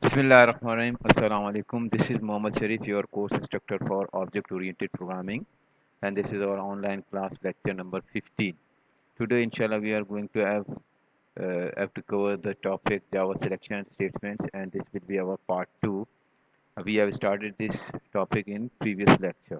Bismillahirrahmanirrahim. Assalamu alaikum. This is Mohammad Sharif, your course instructor for object-oriented programming, and this is our online class lecture number 15. Today, inshallah, we are going to have to cover the topic Java selection statements, and this will be our part 2. We have started this topic in previous lecture.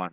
1.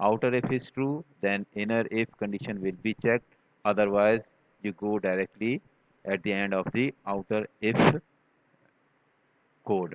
outer if is true, then inner if condition will be checked, otherwise you go directly at the end of the outer if code.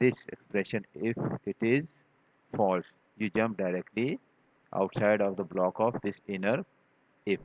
this expression if it is false you jump directly outside of the block of this inner if.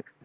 x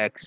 x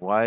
y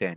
10,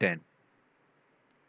10।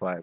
5,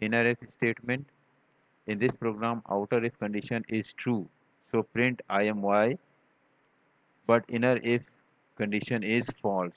inner if statement, in this program outer if condition is true, so print imy, but inner if condition is false,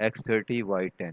x30 y10,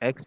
x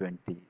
20,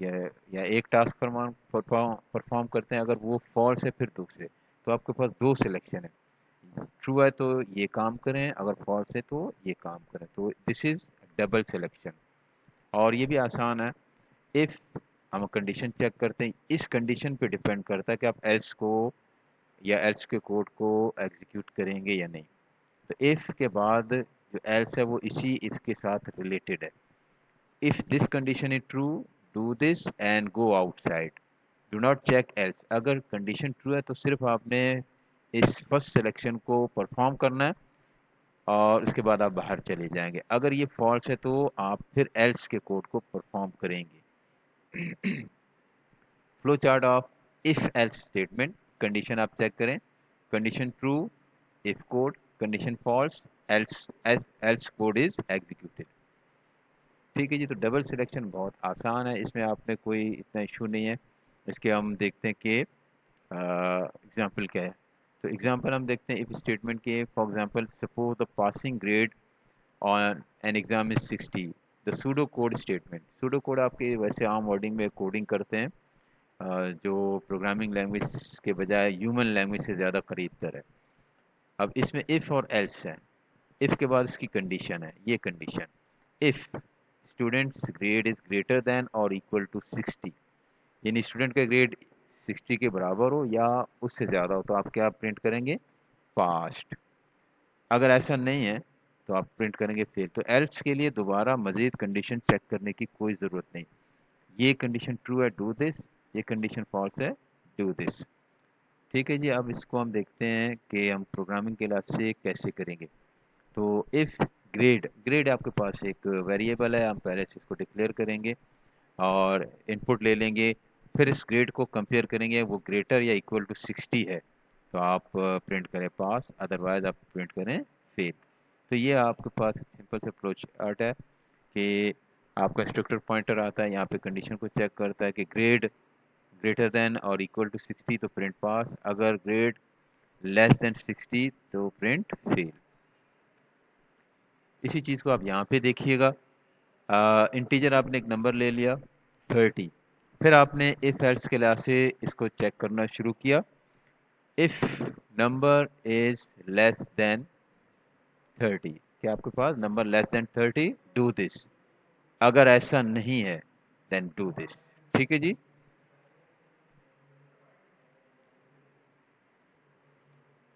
یا یا ایک task perform کرتے ہیں، اگر وہ false ہے پھر دوسرے. تو آپ کے پاس دو سلیکشن ہے، ٹرو ہے تو یہ کام کریں، اگر فالس ہے تو یہ کام کریں. تو دس از ڈبل سلیکشن. اور یہ بھی آسان ہے. اف ہم کنڈیشن چیک کرتے ہیں، اس کنڈیشن پہ ڈیپینڈ کرتا ہے کہ آپ ایلس کو یا ایلس کے کوڈ کو ایگزیکیوٹ کریں گے یا نہیں. تو اف کے بعد جو ایلس ہے وہ اسی اف کے ساتھ ریلیٹڈ ہے. If this condition is true do this and go outside, do not check else. اگر کنڈیشن ٹرو ہے تو صرف آپ نے اس فرسٹ سلیکشن کو پرفارم کرنا ہے اور اس کے بعد آپ باہر چلے جائیں گے. اگر یہ فالس ہے تو آپ پھر ایلس کے کوڈ کو پرفارم کریں گے. Flow chart of if else statement. Condition آپ چیک کریں، condition true if code, condition false else else code is executed. ٹھیک ہے جی. تو ڈبل سلیکشن بہت آسان ہے، اس میں آپ نے کوئی اتنا ایشو نہیں ہے. اس کے ہم دیکھتے ہیں کہ اگزامپل کیا ہے. تو اگزامپل ہم دیکھتے ہیں اف اسٹیٹمنٹ کے. For example suppose the passing grade on an exam is 60. The pseudo code statement. Pseudo code آپ کے ویسے عام ورڈنگ میں کوڈنگ کرتے ہیں جو پروگرامنگ لینگویج کے بجائے ہیومن لینگویج سے زیادہ قریب تر ہے. اب اس میں اف اور ایلس ہے. اف کے بعد اس کی کنڈیشن ہے، یہ condition if students grade is greater than or equal to 60، یعنی اسٹوڈنٹ کا گریڈ 60 کے برابر ہو یا اس سے زیادہ ہو تو آپ کیا پرنٹ کریں گے؟ پاسڈ. اگر ایسا نہیں ہے تو آپ پرنٹ کریں گے فیل. تو ایلس کے لیے دوبارہ مزید کنڈیشن چیک کرنے کی کوئی ضرورت نہیں. یہ کنڈیشن ٹرو ہے ڈو دس، یہ کنڈیشن فالس ہے ڈو دس. ٹھیک ہے جی. اب اس کو ہم دیکھتے ہیں کہ ہم پروگرامنگ کے لحاظ سے کیسے کریں گے. تو اف گریڈ، گریڈ آپ کے پاس ایک ویریبل ہے، ہم پہلے سے اس کو ڈکلیئر کریں گے اور ان پٹ لے لیں گے. پھر اس گریڈ کو کمپیئر کریں گے، وہ گریٹر یا اکول ٹو 60 ہے تو آپ پرنٹ کریں پاس، ادروائز آپ پرنٹ کریں فیل. تو یہ آپ کے پاس ایک سمپل سے اپروچ آرٹ ہے کہ آپ کا انسٹرکٹر پوائنٹر آتا ہے، یہاں پہ کنڈیشن کو چیک کرتا ہے کہ grade greater than or equal to 60 تو پرنٹ پاس، اگر گریڈ لیس دین 60 تو پرنٹ فیل. اسی چیز کو آپ یہاں پہ دیکھیے گا. انٹیجر آپ نے ایک نمبر لے لیا 30، پھر آپ نے اف ایلس کے لحاظ سے اس کو چیک کرنا شروع کیا. اف نمبر از لیس دین 30، کیا آپ کے پاس number less then 30 do this. اگر ایسا نہیں ہے دین ڈو دس. ٹھیک ہے جی.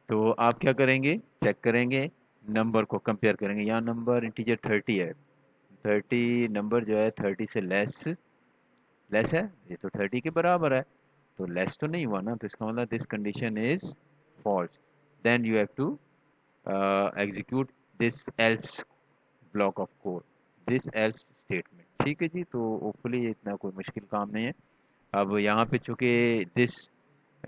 تو آپ کیا کریں گے؟ چیک کریں گے، نمبر کو کمپیئر کریں گے. یہاں نمبر انٹیجر 30 ہے، 30 نمبر جو ہے 30 سے لیس ہے، یہ تو 30 کے برابر ہے تو لیس تو نہیں ہوا نا. تو اس کا مطلب this condition is false. Then you have to execute this else block of code, this else statement. ٹھیک ہے جی. تو ہوپ فلی یہ اتنا کوئی مشکل کام نہیں ہے. اب یہاں پہ چونکہ دس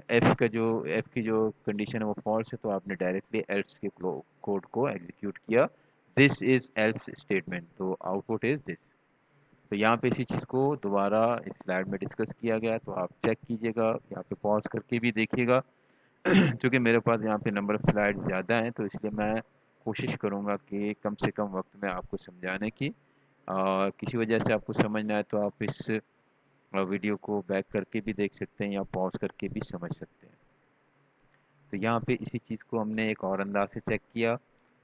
ایف کا جو ایف کی جو کنڈیشن ہے وہ فالس ہے تو آپ نے ڈائریکٹلی ایلس کے کوڈ کو ایگزیکیوٹ کیا. دس از ایلس اسٹیٹمنٹ، تو آؤٹ پٹ از دس. تو یہاں پہ اسی چیز کو دوبارہ اس سلائڈ میں ڈسکس کیا گیا تو آپ چیک کیجئے گا، یہاں پہ پاز کر کے بھی دیکھیے گا. چونکہ میرے پاس یہاں پہ نمبر آف سلائڈ زیادہ ہیں تو اس لیے میں کوشش کروں گا کہ کم سے کم وقت میں آپ کو سمجھانے کی. اور کسی وجہ سے آپ کو سمجھ نہ آئے تو آپ اس ویڈیو کو بیک کر کے بھی دیکھ سکتے ہیں یا پاز کر کے بھی سمجھ سکتے ہیں. تو یہاں پہ اسی چیز کو ہم نے ایک اور انداز سے چیک کیا.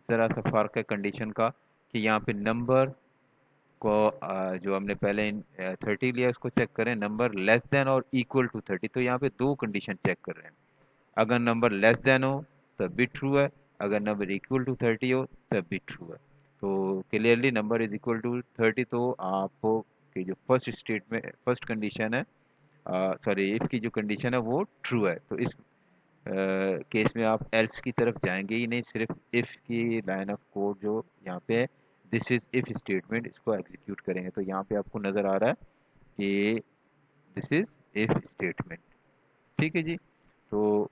ذرا سا فرق ہے کنڈیشن کا کہ یہاں پہ نمبر کو جو ہم نے پہلے 30 لیا اس کو چیک کریں، number less then or equal to 30. تو یہاں پہ دو کنڈیشن چیک کر رہے ہیں. اگر نمبر لیس دین ہو تب بھی ٹرو ہے، اگر نمبر اکول ٹو 30 ہو تب بھی ٹرو ہے. تو clearly number is equal to 30 تو آپ کی جو فرسٹ اسٹیٹ میں فرسٹ کنڈیشن ہے، سوری اف کی جو کنڈیشن ہے وہ ٹرو ہے. تو اس کیس میں آپ ایلس کی طرف جائیں گے ہی نہیں، صرف اف کی لائن آف کوڈ جو یہاں پہ ہے دس از اف اسٹیٹمنٹ، اس کو ایگزیکیوٹ کریں گے. تو یہاں پہ آپ کو نظر آ رہا ہے کہ دس از اف اسٹیٹمنٹ. ٹھیک ہے جی. تو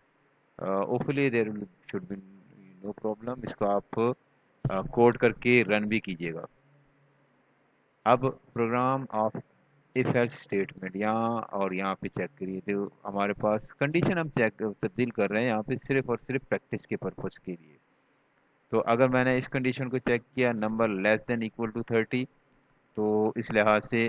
hopefully there should be no problem. اس کو آپ کوڈ کر کے رن بھی کیجیے گا. اب program of if else statement یہاں اور یہاں پہ چیک کریے. تو ہمارے پاس کنڈیشن ہم چیک تبدیل کر رہے ہیں یہاں پہ صرف اور صرف پریکٹس کے پرپز کے لیے. تو اگر میں نے اس کنڈیشن کو چیک کیا number less than equal to 30 تو اس لحاظ سے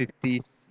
50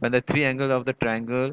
When the three angles of the triangle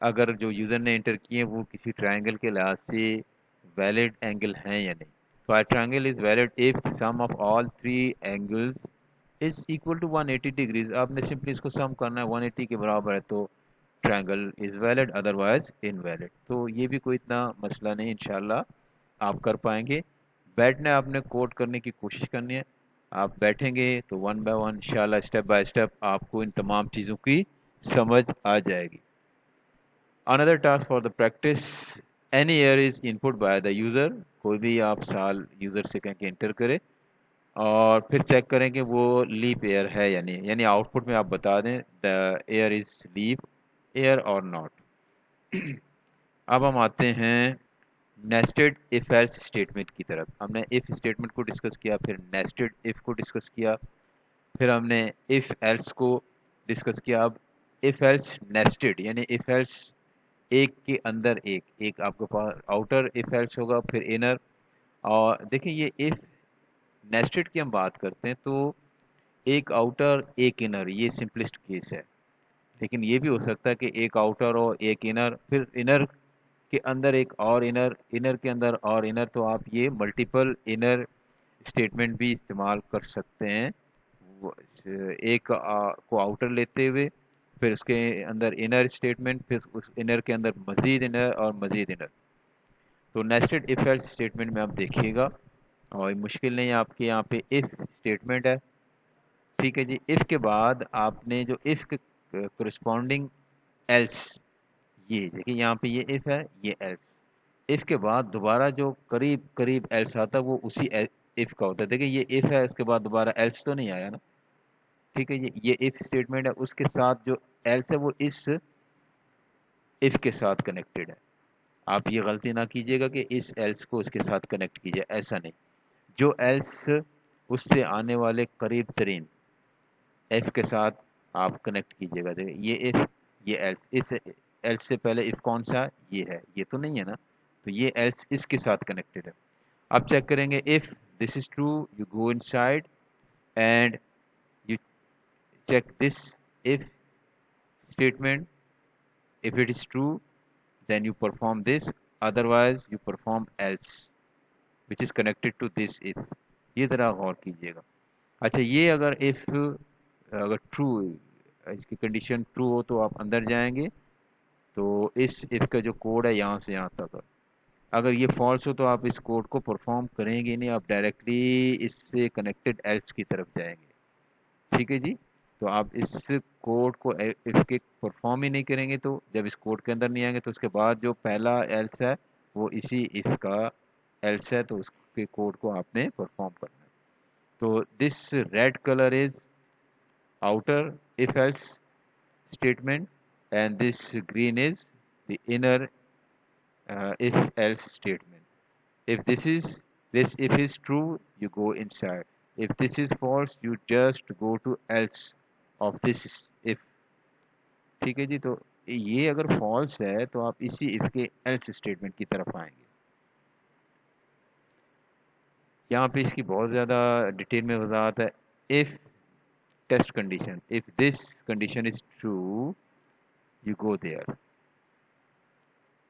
اگر جو یوزر نے انٹر کیے ہیں وہ کسی ٹرائنگل کے لحاظ سے ویلڈ اینگل ہیں یا نہیں. تو a triangle is valid if the sum of all three angles is equal to 180 degrees. آپ نے سمپلی اس کو سم کرنا ہے 180 کے برابر ہے تو triangle is valid otherwise invalid. تو یہ بھی کوئی اتنا مسئلہ نہیں, انشاءاللہ آپ کر پائیں گے. بیٹھنا ہے آپ نے, کوڈ کرنے کی کوشش کرنی ہے. آپ بیٹھیں گے تو ون بائی ون انشاءاللہ اسٹیپ بائی اسٹیپ آپ کو ان تمام چیزوں کی سمجھ آ جائے گی. Another task for the practice, any error is input by the user. کوئی بھی آپ سال یوزر سے کہیں کہ انٹر کرے اور پھر چیک کریں کہ وہ لیپ ایئر ہے یا نہیں, یعنی آؤٹ پٹ میں آپ بتا دیں دا ایئر از لیپ ایئر اور ناٹ. اب ہم آتے ہیں نیسٹڈ اف ایلس اسٹیٹمنٹ کی طرف. ہم نے اف اسٹیٹمنٹ کو ڈسکس کیا, پھر نیسٹڈ اف کو ڈسکس کیا, پھر ہم نے اف ایلس کو ڈسکس کیا. اب اف ایلس نیسٹڈ یعنی اف ایلس ایک کے اندر ایک, ایک آپ کے پاس آؤٹر اف ایلس ہوگا پھر انر. اور دیکھیں یہ اف نیسٹڈ کی ہم بات کرتے ہیں تو ایک آؤٹر ایک انر یہ سمپلسٹ کیس ہے, لیکن یہ بھی ہو سکتا ہے کہ ایک آؤٹر اور ایک انر, پھر انر کے اندر ایک اور انر, انر کے اندر اور انر. تو آپ یہ ملٹیپل انر اسٹیٹمنٹ بھی استعمال کر سکتے ہیں, ایک کو آؤٹر لیتے ہوئے پھر اس کے اندر انر اسٹیٹمنٹ, پھر اس انر کے اندر مزید انر اور مزید انر. تو نیسٹڈ اف ایلس اسٹیٹمنٹ میں آپ دیکھیے گا, اور مشکل نہیں, آپ کے یہاں پہ اف اسٹیٹمنٹ ہے, ٹھیک ہے جی. اف کے بعد آپ نے جو اف کے کرسپونڈنگ ایلس, یہ دیکھیے یہاں پہ یہ اف ہے یہ ایلس, اف کے بعد دوبارہ جو قریب قریب ایلس آتا ہے وہ اسی اف کا ہوتا ہے. دیکھیں یہ اف ہے, اس کے بعد دوبارہ ایلس تو نہیں آیا نا, ٹھیک ہے جی. یہ اف اسٹیٹمنٹ ہے, اس کے ساتھ جو ایلس ہے وہ اس اف کے ساتھ کنیکٹڈ ہے. آپ یہ غلطی نہ کیجیے گا کہ اس ایلس کو اس کے ساتھ کنیکٹ کیجیے, ایسا نہیں. جو ایلس اس سے آنے والے قریب ترین ایف کے ساتھ آپ کنیکٹ کیجیے گا. دیکھیں یہ ایف یہ ایلس, اس ایلس سے پہلے ایف کون سا یہ ہے, یہ تو نہیں ہے نا, تو یہ ایلس اس کے ساتھ کنیکٹڈ ہے. آپ چیک کریں گے if this is true you go in side and you check this if statement. If it is true, then you perform this. Otherwise, you perform else, which is connected to this if. یہ ذرا غور کیجیے گا. اچھا یہ اگر if اگر true اس کی condition true ہو تو آپ اندر جائیں گے, تو اس if کا جو کوڈ ہے یہاں سے یہاں تک. اگر یہ فالس ہو تو آپ اس کوڈ کو پرفارم کریں گے نہیں, آپ ڈائریکٹلی اس سے کنیکٹڈ ایلس کی طرف جائیں گے, ٹھیک ہے جی. تو آپ اس کوڈ کو اف کے پرفارم ہی نہیں کریں گے, تو جب اس کوڈ کے اندر نہیں آئیں گے تو اس کے بعد جو پہلا ایلس ہے وہ اسی اف کا ایلس ہے, تو اس کے کوڈ کو آپ نے پرفارم کرنا ہے. تو this red colour is outer if else statement and this green is the inner if else statement. If this if is true, you go inside. If this is false, you just go to else of this if. ٹھیک ہے جی. تو یہ اگر false ہے تو آپ اسی if کے else اسٹیٹمنٹ کی طرف آئیں گے. یہاں پہ اس کی بہت زیادہ ڈیٹیل میں وضاحت ہے. if test condition, if this condition is true, you go there.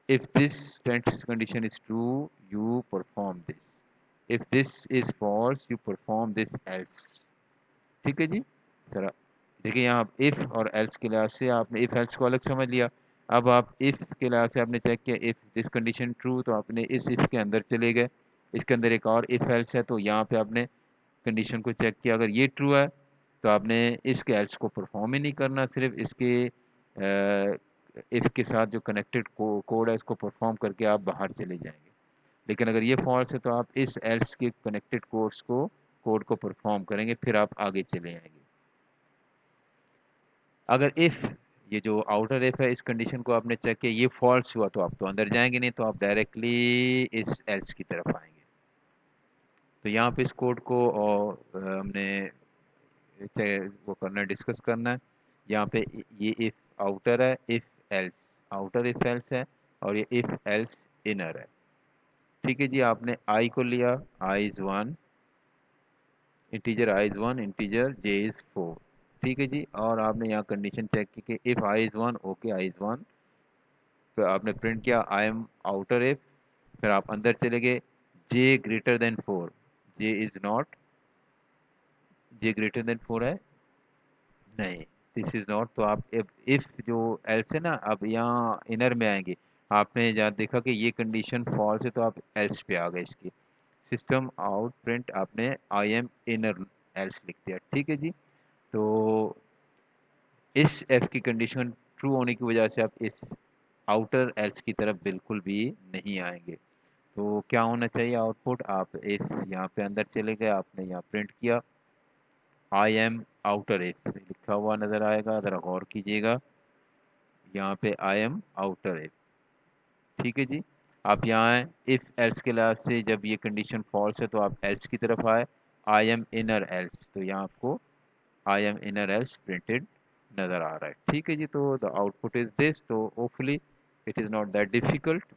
If this test condition is true, you perform this. If this is false, you perform this else. ٹھیک ہے جی. ذرا دیکھیں یہاں if اور else کے لحاظ سے آپ نے if else کو الگ سمجھ لیا. اب آپ if کے لحاظ سے آپ نے چیک کیا if this condition true, تو آپ نے اس if کے اندر چلے گئے, اس کے اندر ایک اور if else ہے, تو یہاں پہ آپ نے کنڈیشن کو چیک کیا. اگر یہ ٹرو ہے تو آپ نے اس کے ایلس کو پرفارم ہی نہیں کرنا, صرف اس کے اف کے ساتھ جو کنیکٹڈ کوڈ ہے اس کو پرفارم کر کے آپ باہر چلے جائیں گے. لیکن اگر یہ فالس ہے تو آپ اس ایلس کے کنیکٹڈ کوڈ کو پرفارم کریں گے, پھر آپ آگے چلے جائیں گے. اگر اف یہ جو آؤٹر ایف ہے اس کنڈیشن کو آپ نے چیک کیا یہ فالس ہوا تو آپ تو اندر جائیں گے نہیں, تو آپ ڈائریکٹلی اس ایلس کی طرف آئیں گے. تو یہاں پہ اس کوڈ کو ہم نے وہ کرنا ہے, ڈسکس کرنا ہے. یہاں پہ یہ اف آؤٹر ہے, if else outer if else ہے, اور یہ اف ایلس انر ہے. ٹھیک ہے جی. آپ نے آئی کو لیا, آئی از 1, انٹیجر آئی از 1, انٹیجر جے از 4, ٹھیک ہے جی. اور آپ نے یہاں کنڈیشن چیک کی کہ if I is 1, okay I از 1, آپ نے پرنٹ کیا آئی ایم آؤٹر ایف، پھر آپ اندر چلے گئے J greater than 4، J is not, J greater than 4 ہے نہیں، دس از ناٹ، تو آپ اف جو ایلس ہے نا اب یہاں انر میں آئیں گے، آپ نے جہاں دیکھا کہ یہ کنڈیشن فالس ہے تو آپ ایلس پہ آ گئے، اس کی سسٹم آؤٹ پرنٹ آپ نے آئی ایم انر ایلس لکھ دیا، ٹھیک ہے جی۔ تو اس ایف کی کنڈیشن ٹرو ہونے کی وجہ سے آپ اس آؤٹر ایلس کی طرف بالکل بھی نہیں آئیں گے، تو کیا ہونا چاہیے آؤٹ پٹ، آپ ایف یہاں پہ اندر چلے گئے، آپ نے یہاں پرنٹ کیا آئی ایم آؤٹر ایف لکھا ہوا نظر آئے گا، ذرا غور کیجیے گا یہاں پہ آئی ایم آؤٹر ایف، ٹھیک ہے جی۔ آپ یہاں آئیں اف ایلس کے لحاظ سے جب یہ کنڈیشن فالس ہے تو آپ ایلس کی طرف آئے آئی ایم انر ایلس، تو یہاں آپ کو I am inner else printed نظر آ رہا ہے، ٹھیک ہے جی۔ تو the out put is this, تو hopefully it is not that difficult.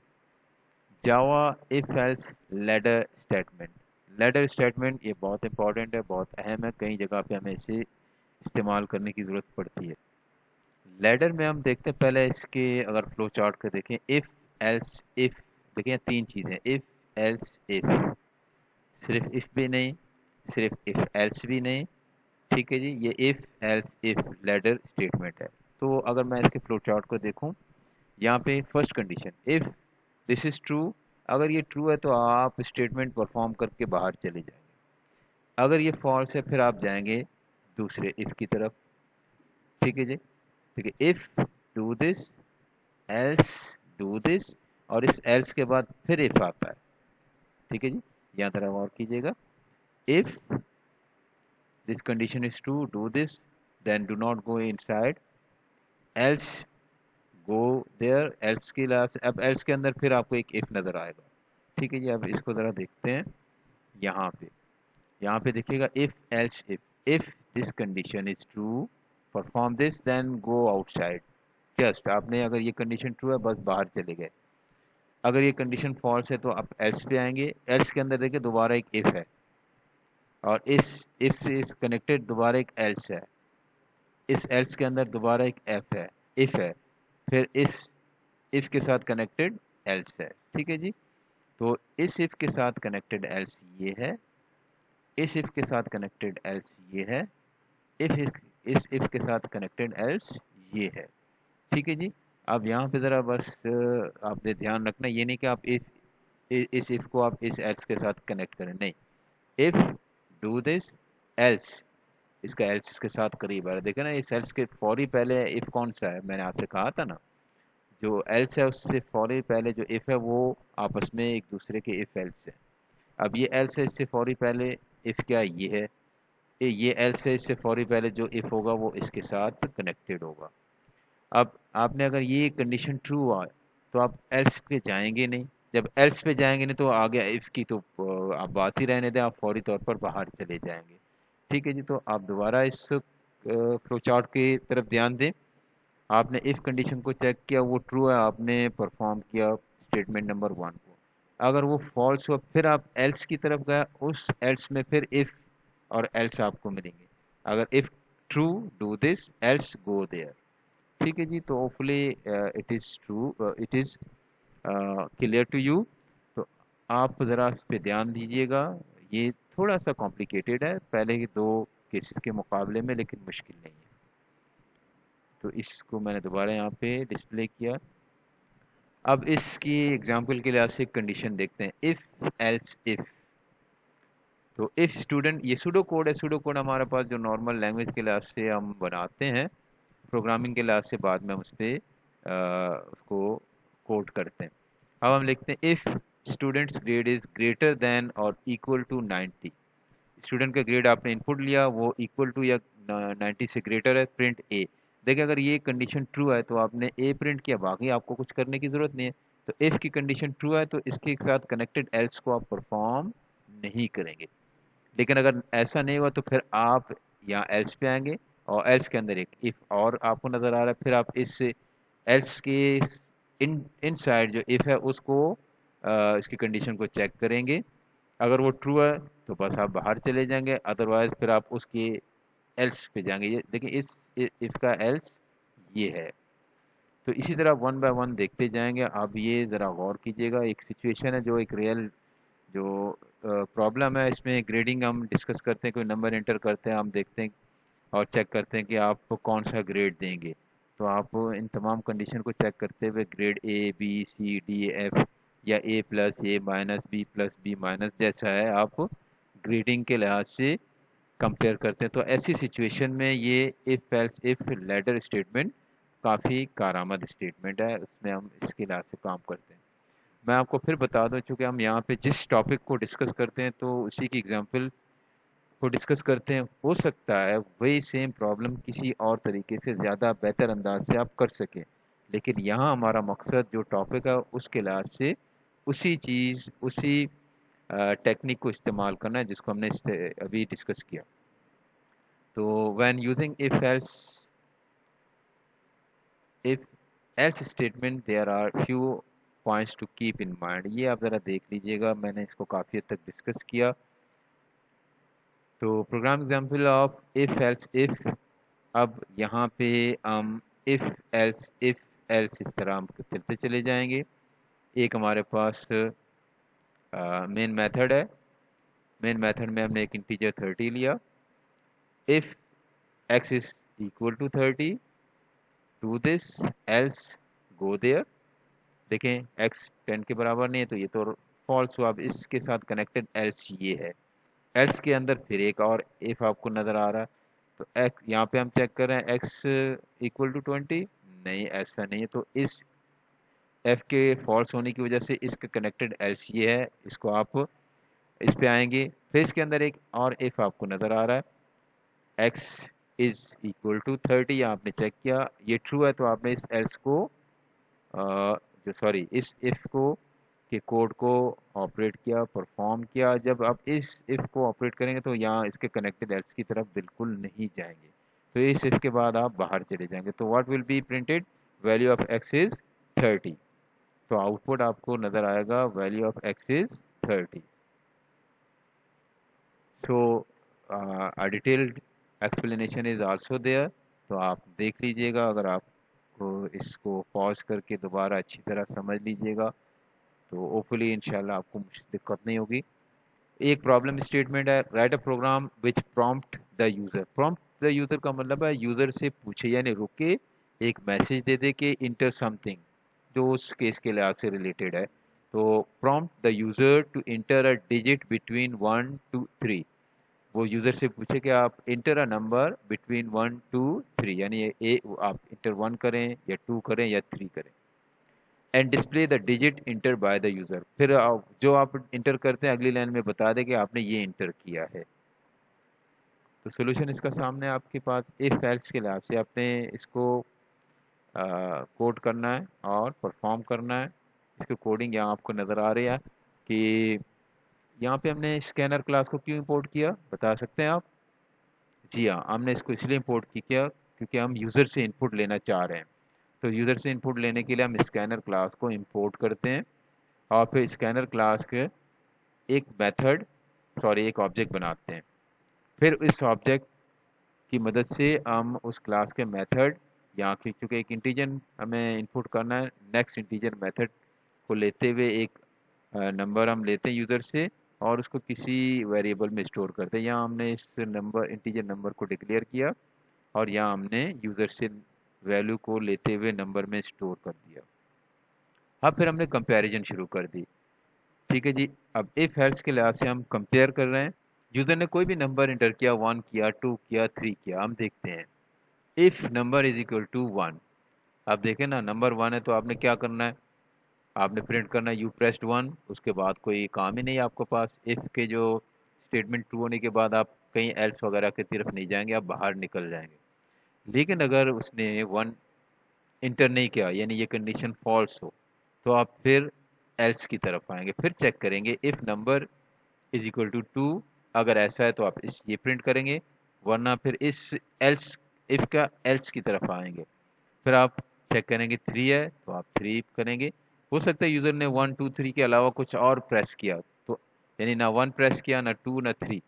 Java if else ladder statement, ladder statement یہ بہت امپورٹنٹ ہے، بہت اہم ہے، کئی جگہ پہ ہمیں اسے استعمال کرنے کی ضرورت پڑتی ہے۔ لیڈر میں ہم دیکھتے ہیں پہلے اس کے اگر فلو چارٹ کو دیکھیں اف ایلس اف، دیکھیں تین چیزیں اف ایلس اف، صرف اف بھی نہیں، صرف اف ایلس بھی نہیں، ٹھیک ہے جی، یہ if else if ladder statement ہے۔ تو اگر میں اس کے فلو چارٹ کو دیکھوں یہاں پہ first condition if this is true, اگر یہ ٹرو ہے تو آپ اسٹیٹمنٹ پرفارم کر کے باہر چلے جائیں گے، اگر یہ فالس ہے پھر آپ جائیں گے دوسرے اف کی طرف، ٹھیک ہے جی، ٹھیک ہے، if do this else do this, اور اس ایلس کے بعد پھر اف آتا ہے، ٹھیک ہے جی، یہاں طرح غور کیجیے گا if this condition is true do this then do not go inside else go there, else کی لحاظ سے اب ایلس کے اندر پھر آپ کو ایک اف نظر آئے گا، ٹھیک ہے جی۔ اب اس کو ذرا دیکھتے ہیں یہاں پہ، یہاں پہ دیکھیے گا if else if this condition is true perform this then go outside, just آپ نے اگر یہ کنڈیشن ٹرو ہے بس باہر چلے گئے، اگر یہ کنڈیشن فالس ہے تو آپ ایلس پہ آئیں گے، ایلس کے اندر دیکھیں دوبارہ ایک اف ہے، اور اس اف سے اس کنیکٹڈ دوبارہ ایک ایلس ہے، اس ایلس کے اندر دوبارہ ایک ایف ہے اف ہے، پھر اس اف کے ساتھ کنیکٹڈ ایلس ہے، ٹھیک ہے جی۔ تو اس اف کے ساتھ کنیکٹڈ ایلس یہ ہے، اس اف کے ساتھ کنیکٹڈ ایلس یہ ہے، اف اس اف کے ساتھ کنیکٹڈ ایلس یہ ہے، ٹھیک ہے جی۔ اب یہاں پہ ذرا بس آپ نے دھیان رکھنا یہ نہیں کہ آپ اس اف کو آپ اس ایلس کے ساتھ کنیکٹ کریں، نہیں، اف ڈو دس ایلس، اس کا ایلس اس کے ساتھ قریب ہے، دیکھیں نا اس ایلس کے فوری پہلے اف کون سا ہے، میں نے آپ سے کہا تھا نا جو ایلس ہے اس سے فوری پہلے جو اف ہے وہ آپس میں ایک دوسرے کے اف ایلس ہے، اب یہ ایلس ہے اس سے فوری پہلے اف کیا یہ ہے، یہ ایلس ہے اس سے فوری پہلے جو اف ہوگا وہ اس کے ساتھ کنیکٹڈ ہوگا۔ اب آپ نے اگر یہ کنڈیشن ٹرو ہوا تو آپ ایلس پہ جائیں گے نہیں، جب ایلس پہ جائیں گے نہیں تو آگے اف کی تو آپ بات ہی رہنے دیں، آپ فوری طور پر باہر چلے جائیں گے، ٹھیک ہے جی۔ تو آپ دوبارہ اس فلو چارٹ کی طرف دھیان دیں، آپ نے اف کنڈیشن کو چیک کیا وہ ٹرو ہے، آپ نے پرفارم کیا اسٹیٹمنٹ نمبر 1 کو، اگر وہ فالس ہوا پھر آپ ایلس کی طرف گئے، اس ایلس میں پھر اف اور ایلس آپ کو ملیں گے، اگر if true do this else go there, ٹھیک ہے جی۔ تو hopefully it is true it is clear to you, تو آپ ذرا اس پہ دھیان دیجیے گا، یہ تھوڑا سا کمپلیکیٹڈ ہے پہلے کے دو کیسز کے مقابلے میں لیکن مشکل نہیں ہے، تو اس کو میں نے دوبارہ یہاں پہ ڈسپلے کیا۔ اب اس کی ایگزامپل کے لحاظ سے کنڈیشن دیکھتے ہیں اف ایلس اف، تو اف اسٹوڈنٹ، یہ سوڈو کوڈ ہے، سوڈو کوڈ ہمارے پاس جو نارمل لینگویج کے لحاظ سے ہم بناتے ہیں، پروگرامنگ کے لحاظ سے بعد میں ہم اس پہ اس کو کوڈ کرتے ہیں۔ اب ہم لکھتے ہیں if students grade is greater than or equal to 90، student کا گریڈ آپ نے انپٹ لیا وہ ایکول ٹو یا 90 سے گریٹر ہے، پرنٹ اے، دیکھیں اگر یہ کنڈیشن ٹرو ہے تو آپ نے اے پرنٹ کیا، باقی آپ کو کچھ کرنے کی ضرورت نہیں ہے، تو اف کی کنڈیشن ٹرو ہے تو اس کے ساتھ کنیکٹڈ ایلس کو آپ پرفارم نہیں کریں گے، لیکن اگر ایسا نہیں ہوا تو پھر آپ یہاں ایلس پہ آئیں گے اور ایلس کے اندر ایک اف اور آپ کو نظر آ رہا ہے، پھر آپ اس ایلس کے ان سائڈ جو اف ہے اس کو اس کی کنڈیشن کو چیک کریں گے، اگر وہ ٹرو ہے تو بس آپ باہر چلے جائیں گے، ادروائز پھر آپ اس کے ایلس پہ جائیں گے، یہ دیکھیں اس اف کا ایلس یہ ہے، تو اسی طرح ون بائی ون دیکھتے جائیں گے. اب یہ ذرا غور کیجیے گا, ایک سچویشن ہے جو ایک ریئل جو پرابلم ہے, اس میں گریڈنگ ہم ڈسکس کرتے ہیں, کوئی نمبر انٹر کرتے ہیں, ہم دیکھتے ہیں اور چیک کرتے ہیں کہ آپ کو کون سا گریڈ دیں گے. تو آپ ان تمام کنڈیشن کو چیک کرتے ہوئے grade A B C D F یا A plus A minus B plus B minus جیسا ہے آپ گریڈنگ کے لحاظ سے کمپیئر کرتے ہیں. تو ایسی سچویشن میں یہ if else if ladder statement کافی کارآمد اسٹیٹمنٹ ہے, اس میں ہم اس کے لحاظ سے کام کرتے ہیں. میں آپ کو پھر بتا دوں, چونکہ ہم یہاں پہ جس ٹاپک کو ڈسکس کرتے ہیں تو اسی کی ایگزامپل کو ڈسکس کرتے ہیں. ہو سکتا ہے وہی سیم پرابلم کسی اور طریقے سے زیادہ بہتر انداز سے آپ کر سکیں, لیکن یہاں ہمارا مقصد جو ٹاپک ہے اس کے لحاظ سے اسی چیز اسی ٹیکنیک کو استعمال کرنا ہے جس کو ہم نے ابھی ڈسکس کیا. تو when using if else statement there are few points to keep in mind. یہ آپ ذرا دیکھ لیجئے گا, میں نے اس کو کافی حد تک ڈسکس کیا. تو program example of if else if, اب یہاں پہ ہم if else اس طرح ہم چلتے چلے جائیں گے. ایک ہمارے پاس مین میتھڈ ہے, مین میتھڈ میں ہم نے ایک انٹیجر 30 لیا. if x is equal to 30 do this else go there. دیکھیں x 10 کے برابر نہیں ہے تو یہ تو فالس ہوا. اب اس کے ساتھ کنیکٹڈ else یہ ہے, else کے اندر پھر ایک اور if آپ کو نظر آ رہا ہے. تو یہاں پہ ہم چیک کر رہے ہیں x equal to 20, نہیں ایسا نہیں ہے. تو اس f کے فالس ہونے کی وجہ سے اس کا کنیکٹڈ else یہ ہے, اس کو آپ اس پہ آئیں گے. پھر اس کے اندر ایک اور if آپ کو نظر آ رہا ہے, x is equal to 30, یہ آپ نے چیک کیا, یہ ٹرو ہے. تو آپ نے اس else کو اس if کو کے کوڈ کو آپریٹ کیا, پرفارم کیا. جب آپ اس if کو آپریٹ کریں گے تو یہاں اس کے کنیکٹڈ else کی طرف بالکل نہیں جائیں گے, تو اس if کے بعد آپ باہر چلے جائیں گے. تو what will be printed, value of x is 30. تو آؤٹ پٹ آپ کو نظر آئے گا value of x is 30. So detailed explanation is also there. تو آپ دیکھ لیجئے گا, اگر آپ کو اس کو پاز کر کے دوبارہ اچھی طرح سمجھ لیجئے گا تو ہوپفلی انشاءاللہ آپ کو دقت نہیں ہوگی. ایک پرابلم اسٹیٹمنٹ ہے, write a program which prompt the user. Prompt the user کا مطلب ہے یوزر سے پوچھے, یعنی رک کے ایک میسج دے دے کہ انٹر سم تھنگ جو اس کیس کے لحاظ سے ریلیٹڈ ہے. تو prompt the user to enter a digit between 1 to 3. وہ یوزر سے پوچھے کہ آپ enter a number between 1 to 3, یعنی آپ انٹر 1 کریں یا 2 کریں یا 3 کریں. And display the digit enter by the user. پھر جو آپ انٹر کرتے ہیں اگلی لائن میں بتا دیں کہ آپ نے یہ انٹر کیا ہے. تو سولوشن اس کا سامنے آپ کے پاس. if else کے لحاظ سے آپ نے اس کو کوڈ کرنا ہے اور پرفارم کرنا ہے. اس کی کوڈنگ یہاں آپ کو نظر آ رہی ہے کہ یہاں پہ ہم نے اسکینر کلاس کو کیوں امپورٹ کیا, بتا سکتے ہیں آپ؟ جی ہاں, ہم نے اس کو اس لیے امپورٹ کیا کیونکہ ہم یوزر سے ان پٹ لینا چاہ رہے ہیں. تو یوزر سے ان پٹ لینے کے لیے ہم اسکینر کلاس کو امپورٹ کرتے ہیں اور پھر اسکینر کلاس کے ایک میتھڈ ایک آبجیکٹ بناتے ہیں. پھر اس آبجیکٹ کی مدد سے ہم اس کلاس کے میتھڈ یہاں کی, چونکہ ایک انٹیجر ہمیں ان پٹ کرنا ہے, نیکسٹ انٹیجر میتھڈ کو لیتے ہوئے ایک نمبر ہم لیتے ہیں یوزر سے اور اس کو کسی ویریبل میں اسٹور کرتے ہیں. یہاں ہم نے اس نمبر انٹیجر نمبر کو ڈکلیئر کیا اور یہاں ہم نے یوزر سے ویلو کو لیتے ہوئے نمبر میں اسٹور کر دیا. اب پھر ہم نے کمپیریزن شروع کر دی. ٹھیک ہے جی, اب if else کے لحاظ سے ہم کمپیئر کر رہے ہیں. یوزر نے کوئی بھی نمبر انٹر کیا, 1 کیا, 2 کیا, 3 کیا. ہم دیکھتے ہیں if number is equal to 1. اب دیکھیں نا, نمبر 1 ہے تو آپ نے کیا کرنا ہے, آپ نے پرنٹ کرنا ہے یو پریسڈ 1. اس کے بعد کوئی کام ہی نہیں آپ کے پاس. if کے جو اسٹیٹمنٹ ٹرو ہونے کے بعد آپ کہیں ایلس وغیرہ کی طرف نہیں جائیں گے, آپ باہر نکل جائیں گے. لیکن اگر اس نے 1 انٹر نہیں کیا, یعنی یہ کنڈیشن فالس ہو, تو آپ پھر ایلس کی طرف آئیں گے. پھر چیک کریں گے if number is equal to 2. اگر ایسا ہے تو آپ یہ پرنٹ کریں گے, ورنہ پھر اس ایلس if کا ایلس کی طرف آئیں گے. پھر آپ چیک کریں گے 3 ہے تو آپ 3 کریں گے. ہو سکتا ہے یوزر نے 1 2 3 کے علاوہ کچھ اور پریس کیا, تو یعنی نہ 1 پریس کیا, نہ 2, نہ 3.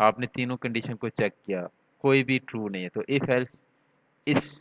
آپ نے تینوں کنڈیشن کو چیک کیا, کوئی بھی ٹرو نہیں ہے. تو if else us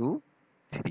2 3।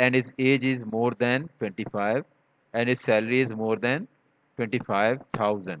and his age is more than 25 and his salary is more than 25,000।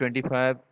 25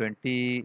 20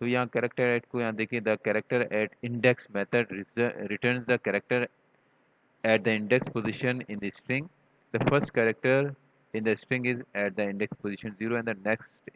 تو یہاں کریکٹر ایٹ کو یہاں دیکھیے the character at index method returns the character at the index position in the string. The first character in the string is at the index position 0 and the next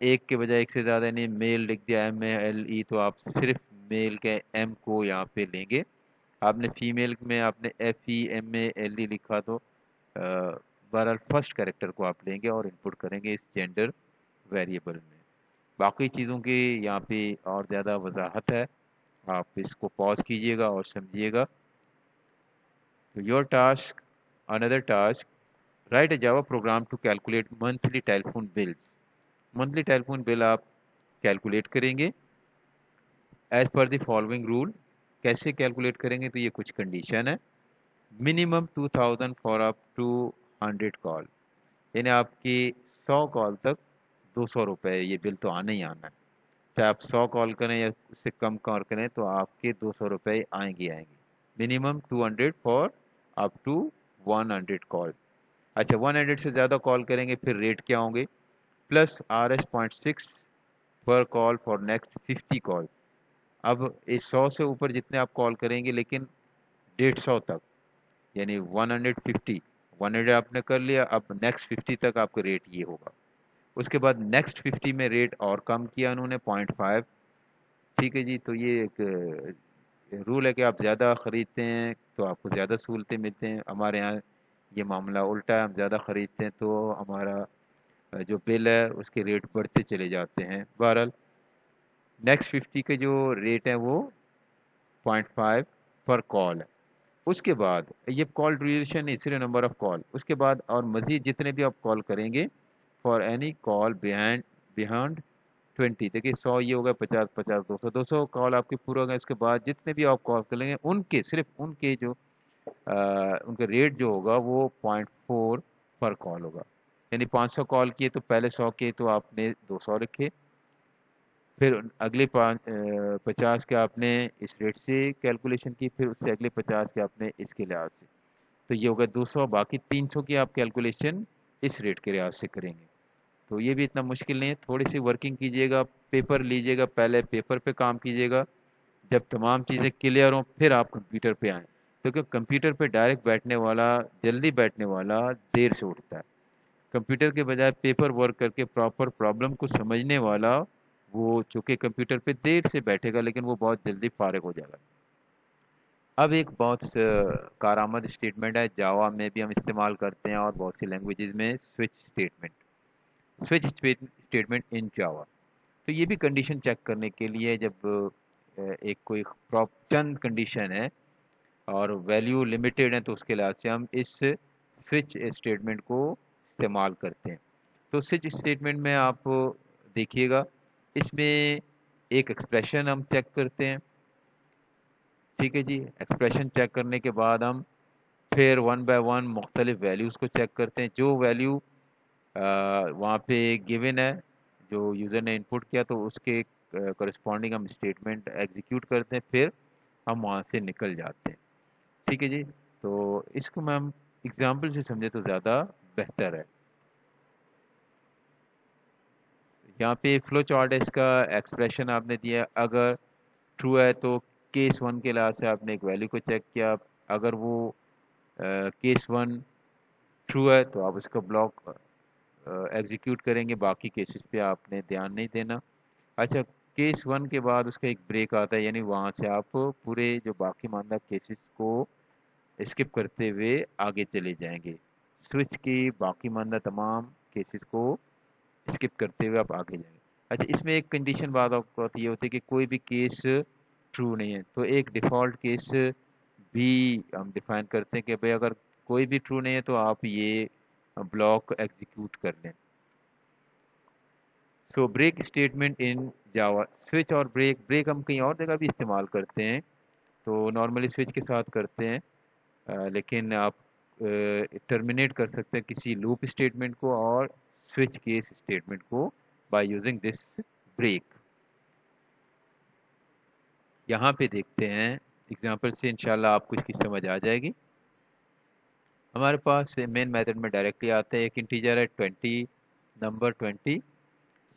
ایک کے بجائے ایک سے زیادہ نہیں میل لکھ دیا ایم اے ایل ای تو آپ صرف میل کے ایم کو یہاں پہ لیں گے. آپ نے فیمیل میں آپ نے F E M A L E لکھا تو بہرحال فرسٹ کریکٹر کو آپ لیں گے اور انپٹ کریں گے اس جینڈر ویریبل میں. باقی چیزوں کی یہاں پہ اور زیادہ وضاحت ہے, آپ اس کو پاز کیجئے گا اور سمجھیے گا. تو یور ٹاسک, اندر task, write a Java program to calculate monthly telephone bills. Monthly telephone bill آپ کیلکولیٹ کریں گے as per the following rule. کیسے کیلکولیٹ کریں گے, تو یہ کچھ کنڈیشن ہے. Minimum 2000 for up to 100 call, یعنی آپ کی 100 کال تک 200 روپے یہ بل تو آنا ہی آنا ہے. چاہے آپ 100 کال کریں یا اس سے کم کال کریں تو آپ کے 200 روپے آئیں گے. منیمم 200 فار اپ ٹو 100 کال. اچھا 100 سے زیادہ کال کریں گے پھر ریٹ کیا ہوں گے, plus RS.6 per call for next 50 کال. اب اس 100 سے اوپر جتنے آپ کال کریں گے لیکن 150 تک, یعنی 150 آپ نے کر لیا, اب نیکسٹ 50 تک آپ کا ریٹ یہ ہوگا. اس کے بعد نیکسٹ 50 میں ریٹ اور کم کیا انہوں نے 0.5. ٹھیک ہے جی, تو یہ ایک رول ہے کہ آپ زیادہ خریدتے ہیں تو آپ کو زیادہ سہولتیں ملتے ہیں. ہمارے یہاں یہ معاملہ الٹا ہے, ہم زیادہ خریدتے ہیں تو ہمارا جو بل ہے اس کے ریٹ بڑھتے چلے جاتے ہیں. بہرحال نیکسٹ 50 کے جو ریٹ ہے وہ 0.5 پر کال ہے. اس کے بعد یہ کال ڈیوریشن ہے, صرف نمبر آف کال. اس کے بعد اور مزید جتنے بھی آپ کال کریں گے فار اینی کال بیہانڈ 20, دیکھیے 100 یہ ہوگا, 50 200 کال آپ کے پورا ہوگا. اس کے بعد جتنے بھی آپ کال کریں گے ان کے صرف ان کے جو ان کا ریٹ جو ہوگا وہ 0.4 پر کال ہوگا. یعنی 500 کال کیے تو پہلے 100 کے تو آپ نے 200 رکھے, پھر اگلے 50 کے آپ نے اس ریٹ سے کیلکولیشن کی, پھر اس سے اگلے 50 کے آپ نے اس کے لحاظ سے, تو یہ ہوگا 200. باقی 300 کی آپ کیلکولیشن اس ریٹ کے لحاظ سے کریں گے. تو یہ بھی اتنا مشکل نہیں ہے, تھوڑی سی ورکنگ کیجیے گا, پیپر لیجیے گا, پہلے پیپر پہ کام کیجیے گا. جب تمام چیزیں کلیئر ہوں پھر آپ کمپیوٹر پہ آئیں, کیونکہ کمپیوٹر پہ ڈائریکٹ بیٹھنے والا, جلدی بیٹھنے والا دیر سے اٹھتا ہے. کمپیوٹر کے بجائے پیپر ورک کر کے پراپر پرابلم کو سمجھنے والا وہ چونکہ کمپیوٹر پہ دیر سے بیٹھے گا لیکن وہ بہت جلدی فارغ ہو جائے گا. اب ایک بہت کارآمد اسٹیٹمنٹ ہے, جاوا میں بھی ہم استعمال کرتے ہیں اور بہت سی لینگویجز میں, switch statement. Switch statement in Java, تو یہ بھی کنڈیشن چیک کرنے کے لیے جب ایک کوئی چند کنڈیشن ہے اور ویلیو لمیٹیڈ ہے تو اس کے لحاظ سے ہم اس سوئچ اسٹیٹمنٹ کو استعمال کرتے ہیں. تو سوئچ اسٹیٹمنٹ میں آپ دیکھیے گا, اس میں ایک ایکسپریشن ہم چیک کرتے ہیں. ٹھیک ہے جی, ایکسپریشن چیک کرنے کے بعد ہم پھر 1 بائی 1 مختلف ویلیوز کو چیک کرتے ہیں. جو ویلیو وہاں پہ گیون ہے, جو یوزر نے انپٹ کیا, تو اس کے کرسپونڈنگ ہم اسٹیٹمنٹ ایگزیکیوٹ کرتے ہیں, پھر ہم وہاں سے نکل جاتے ہیں. ٹھیک ہے جی, تو اس کو میں ہم ایگزامپل سے سمجھے تو زیادہ بہتر ہے. یہاں پہ فلو چارٹ ہے, اس کا ایکسپریشن آپ نے دیا, اگر ٹرو ہے تو کیس 1 کے لحاظ سے آپ نے ایک ویلیو کو چیک کیا. اگر وہ کیس 1 ٹرو ہے تو آپ اس کا بلاک ایگزیکیوٹ کریں گے, باقی کیسز پہ آپ نے دھیان نہیں دینا. اچھا, کیس 1 کے بعد اس کا ایک بریک آتا ہے, یعنی وہاں سے آپ پورے جو باقی ماندہ کیسز کو اسکپ کرتے ہوئے آگے چلے جائیں گے. سوئچ کی باقی ماندہ تمام کیسز کو اسکپ کرتے ہوئے آپ آگے جائیں گے. اچھا, اس میں ایک کنڈیشن بعد اوقات یہ ہوتی ہے کہ کوئی بھی کیس ٹرو نہیں ہے, تو ایک ڈیفالٹ کیس بھی ہم ڈیفائن کرتے ہیں کہ بھائی اگر کوئی بھی ٹرو نہیں ہے تو آپ یہ بلاک ایگزیکیوٹ کر لیں. So break statement in Java, switch اور بریک ہم کہیں اور جگہ بھی استعمال کرتے ہیں, تو نارملی سوئچ کے ساتھ کرتے ہیں, لیکن آپ ٹرمینیٹ کر سکتے ہیں کسی لوپ اسٹیٹمنٹ کو اور سوئچ کیس اسٹیٹمنٹ کو بائی یوزنگ دس بریک. یہاں پہ دیکھتے ہیں ایگزامپل سے, انشاءاللہ آپ کو اس کی سمجھ آ جائے گی. ہمارے پاس مین میتھڈ میں ڈائریکٹلی آتا ہے, ایک انٹیجر ہے 20, نمبر 20.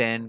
10,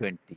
20।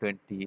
20,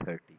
30।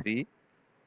3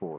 4।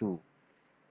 2।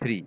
3।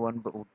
1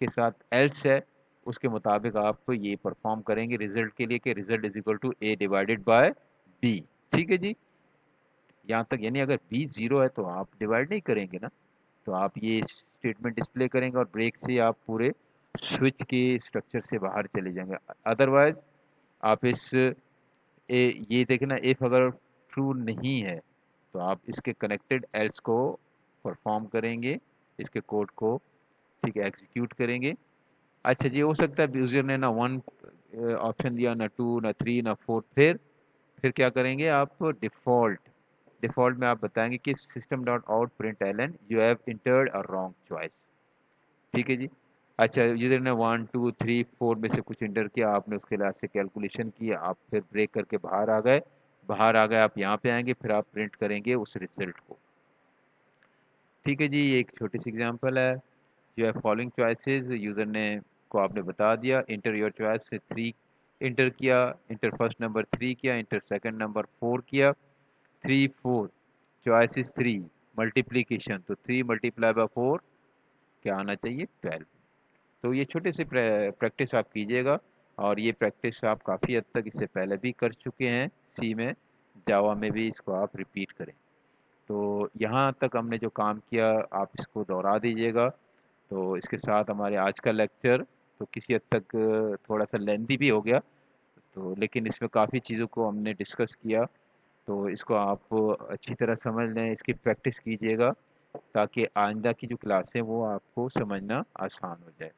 کے ساتھ ایلس ہے اس کے مطابق آپ یہ پرفارم کریں گے ریزلٹ کے لیے کہ result is equal to A divided by B. ٹھیک ہے جی. یہاں تک یعنی اگر بی زیرو ہے تو آپ ڈیوائڈ نہیں کریں گے نا, تو آپ یہ اسٹیٹمنٹ ڈسپلے کریں گے اور بریک سے آپ پورے سوئچ کے اسٹرکچر سے باہر چلے جائیں گے. ادروائز آپ یہ دیکھیں نا, ایف اگر ٹرو نہیں ہے تو آپ اس کے کنیکٹڈ ایلس کو پرفارم کریں گے, اس کے کوڈ کو ٹھیک ہے ایگزیکیوٹ کریں گے. اچھا جی, ہو سکتا ہے یوزر نے نہ ون آپشن دیا, نہ ٹو, نہ تھری, نہ فور, پھر کیا کریں گے آپ ڈیفالٹ میں آپ بتائیں گے کہ system dot out print L N you have entered a wrong choice. ٹھیک ہے جی. اچھا یوزر نے 1 2 3 4 میں سے کچھ انٹر کیا, آپ نے اس کے لحاظ سے کیلکولیشن کی, آپ پھر بریک کر کے باہر آ گئے آپ یہاں پہ آئیں گے, پھر آپ پرنٹ کریں گے اس ریزلٹ کو. ٹھیک ہے جی. یہ ایک چھوٹی سی ایگزامپل ہے. جو ہے فالوئنگ چوائسیز یوزر نے کو آپ نے بتا دیا, انٹر یور چوائس سے 3 انٹر کیا, انٹر فرسٹ نمبر 3 کیا, انٹر سیکنڈ نمبر 4 کیا, 3 4 چوائسیز 3 ملٹیپلیکیشن, تو 3 ملٹیپلائی بائی 4 کیا آنا چاہیے 12. تو یہ چھوٹے سے پریکٹس آپ کیجئے گا, اور یہ پریکٹس آپ کافی حد تک اس سے پہلے بھی کر چکے ہیں سی میں, جاوا میں بھی اس کو آپ ریپیٹ کریں. تو یہاں تک ہم نے جو کام کیا آپ اس کو دوہرا دیجئے گا. تو اس کے ساتھ ہمارے آج کا لیکچر تو کسی حد تک تھوڑا سا لینتھی بھی ہو گیا, تو لیکن اس میں کافی چیزوں کو ہم نے ڈسکس کیا, تو اس کو آپ اچھی طرح سمجھ لیں, اس کی پریکٹس کیجئے گا تاکہ آئندہ کی جو کلاس ہیں وہ آپ کو سمجھنا آسان ہو جائے.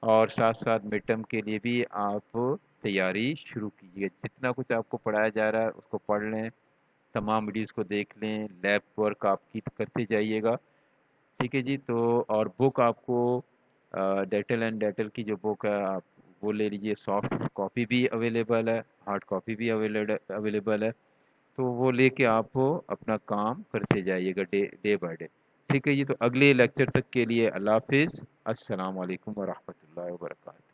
اور ساتھ ساتھ مڈ ٹرم کے لیے بھی آپ تیاری شروع کیجیے. جتنا کچھ آپ کو پڑھایا جا رہا ہے اس کو پڑھ لیں, تمام ویڈیوز کو دیکھ لیں, لیب ورک آپ کی کرتے جائیے گا. ٹھیک ہے جی. تو اور بک آپ کو ڈیٹل اینڈ ڈیٹل کی جو بک ہے آپ وہ لے لیجیے, سافٹ کاپی بھی اویلیبل ہے, ہارڈ کاپی بھی اویلیبل ہے. تو وہ لے کے آپ اپنا کام کرتے جائیے گا ڈے بائی ڈے. ٹھیک ہے جی. تو اگلے لیکچر تک کے لیے اللہ حافظ. السلام علیکم ورحمۃ اللہ وبرکاتہ.